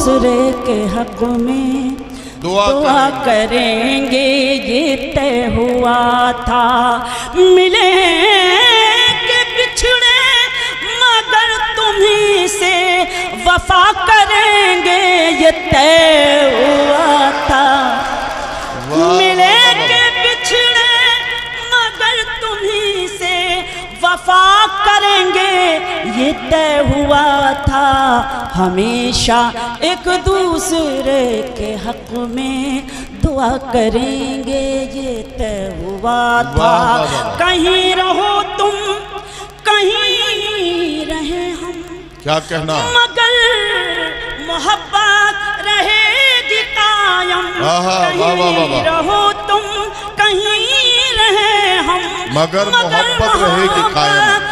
دوسرے کے حق میں دعا کریں گے، یہ طے ہوا تھا۔ ملیں کہ بچھڑے مگر تمہیں سے وفا کریں گے، یہ طے ہوا تھا۔ ملیں کہ بچھڑے مگر تمہیں سے وفا کریں گے، یہ طے ہوا تھا۔ ہمیشہ ایک دوسرے کے حق میں دعا کریں گے، یہ طے ہوا تھا۔ کہیں رہو تم کہیں رہے ہم، کیا کہنا، مگر محبت رہے گی قائم۔ کہیں رہو تم کہیں رہے ہم، مگر محبت رہے گی قائم۔